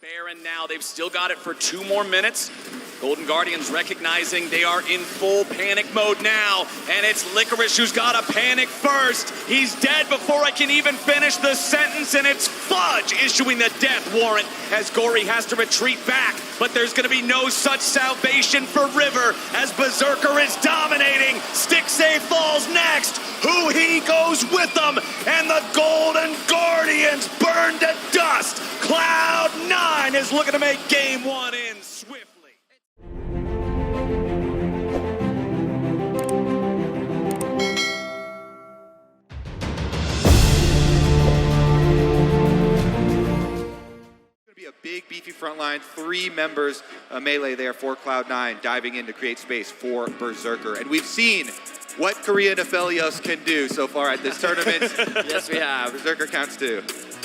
Baron now, they've still got it for 2 more minutes. Golden Guardians recognizing they are in full panic mode now, and it's Licorice who's got to panic first. He's dead before I can even finish the sentence, and it's Fudge issuing the death warrant as Gori has to retreat back. But there's going to be no such salvation for River as Berserker is dominating. Stixxay falls next. Huhi goes with them, and the Golden Guardians burn to dust. Cloud9 is looking to make game 1 in swiftly. Be a big, beefy front line. 3 members melee there for Cloud9, diving in to create space for Berserker. And we've seen what Korean Aphelios can do so far at this tournament. Yes, we have. Berserker counts 2.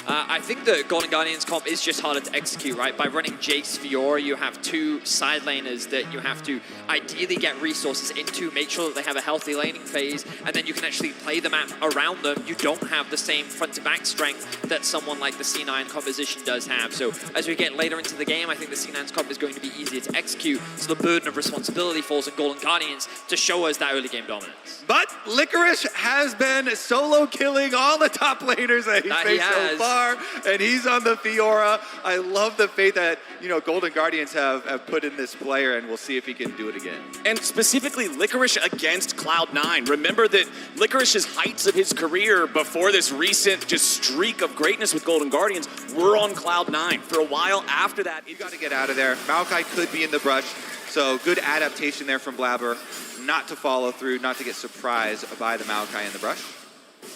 I think the Golden Guardians comp is just harder to execute, right? By running Jayce, Fiora, you have 2 side laners that you have to ideally get resources into, make sure that they have a healthy laning phase, and then you can actually play the map around them. You don't have the same front-to-back strength that someone like the C9 composition does have. So as we get later into the game, I think the C9's comp is going to be easier to execute, so the burden of responsibility falls on Golden Guardians to show us that early game dominance. But Licorice has been solo killing all the top laners that he's faced so far. And he's on the Fiora. I love the faith that, you know, Golden Guardians have put in this player, and we'll see if he can do it again. And specifically Licorice against Cloud9. Remember that Licorice's heights of his career before this recent just streak of greatness with Golden Guardians were on Cloud9. For a while after that, You got to get out of there. Maokai could be in the brush, so good adaptation there from Blaber. Not to follow through, not to get surprised by the Maokai in the brush.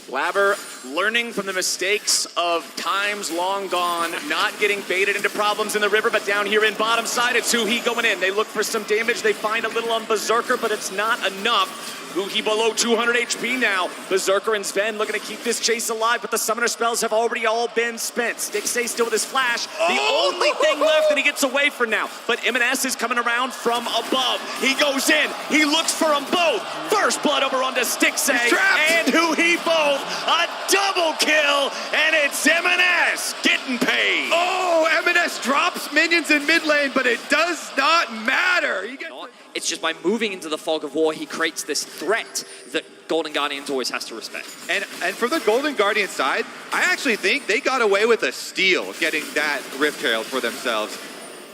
Blaber learning from the mistakes of times long gone, not getting baited into problems in the river, but down here in bottom side, it's Huhi going in. They look for some damage. They find a little on Berserker, but it's not enough. Huhi below 200 HP now. Berserker and Zven looking to keep this chase alive, but the summoner spells have already all been spent. Stixxay still with his flash. The only thing left that he gets away from now. But Emenes is coming around from above. He goes in. He looks for them both. First blood over onto Stixxay and Huhi both. A double kill, and it's Emenes getting paid. Oh, Emenes drops minions in mid lane, but it does not matter. It's just by moving into the fog of war, he creates this threat that Golden Guardians always has to respect. And from the Golden Guardian side, I actually think they got away with a steal getting that Rift Herald for themselves.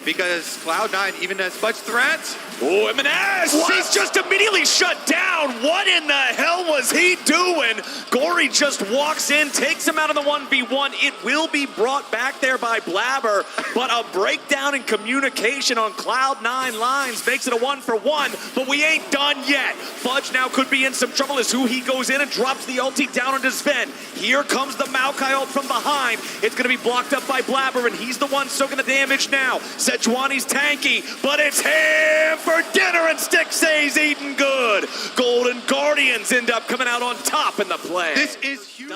Because Cloud9 even has much threat. Oh, Emenes! He's just immediately shut down. What in the hell was he doing? Gori just walks in, takes him out of the 1v1. It will be brought back there by Blaber, but a breakdown in communication on Cloud9 lines makes it a 1-for-1, but we ain't done yet. Fudge now could be in some trouble as Huhi goes in and drops the ulti down onto Zven. Here comes the Maokai ult from behind. It's going to be blocked up by Blaber, and he's the one soaking the damage now. Sejuvani's tanky, but it's him for dinner, and Stixxay's eating good. Golden Guardians end up coming out on top in the play. This is huge.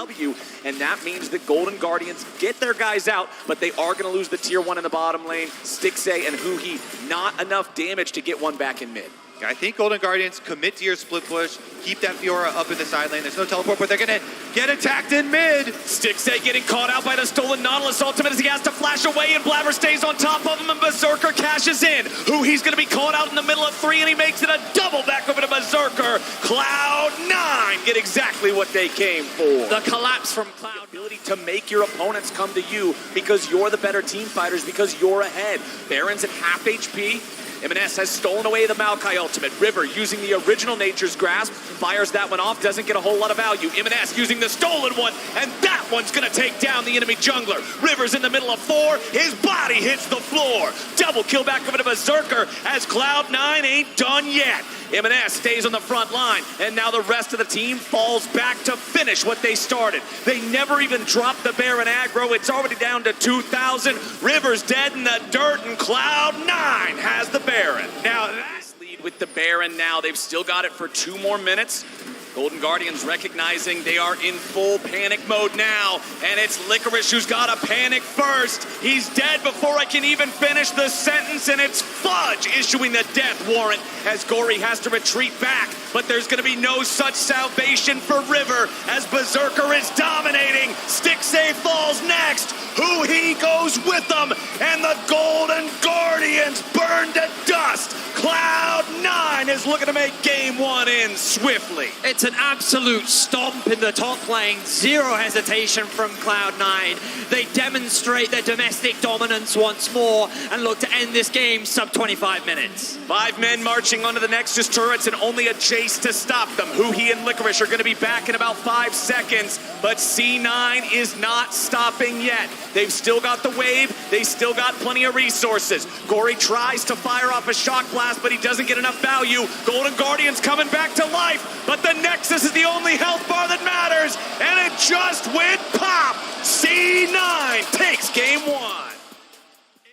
And that means the Golden Guardians get their guys out, but they are going to lose the tier 1 in the bottom lane. Stixxay and Huhi, not enough damage to get one back in mid. I think Golden Guardians commit to your split push, keep that Fiora up in the side lane. There's no teleport, but they're going to get attacked in mid. Stixxay getting caught out by the stolen Nautilus ultimate as he has to flash away, and Blaber stays on top of him, and Berserker cashes in. He's going to be caught out in the middle of 3, and he makes it a double back over to Berserker. Cloud9 get exactly what they came for. The collapse from Cloud. The ability to make your opponents come to you because you're the better team fighters, because you're ahead. Baron's at half HP. Emenes has stolen away the Maokai ultimate. River using the original Nature's Grasp, fires that one off, doesn't get a whole lot of value. Emenes using the stolen one, and that one's gonna take down the enemy jungler. River's in the middle of 4, his body hits the floor. Double kill back over to Berserker as Cloud9 ain't done yet. Emenes stays on the front line, and now the rest of the team falls back to finish what they started. They never even dropped the Baron aggro. It's already down to 2,000. River's dead in the dirt, and Cloud9 has the Baron. Now, that's lead with the Baron now. They've still got it for 2 more minutes. Golden Guardians recognizing they are in full panic mode now, and it's Licorice who's got to panic first. He's dead before I can even finish the sentence, and it's Fudge issuing the death warrant as Gori has to retreat back. But there's going to be no such salvation for River as Berserker is dominating. Stixxay falls next. Huhi goes with them, and the Golden Guardians burn to dust. Cloud9 is looking to make game one end swiftly. It's an absolute stomp in the top lane. Zero hesitation from Cloud9. They demonstrate their domestic dominance once more and look to end this game sub 25 minutes. 5 men marching onto the Nexus turrets and only a Jayce to stop them. Huhi and Licorice are going to be back in about 5 seconds, but C9 is not stopping yet. They've still got the wave. They still got plenty of resources. Gori tries to fire off a shock blast, but he doesn't get enough value. Golden Guardians coming back to life, but the Nexus is the only health bar that matters, and it just went pop. C9 takes game one.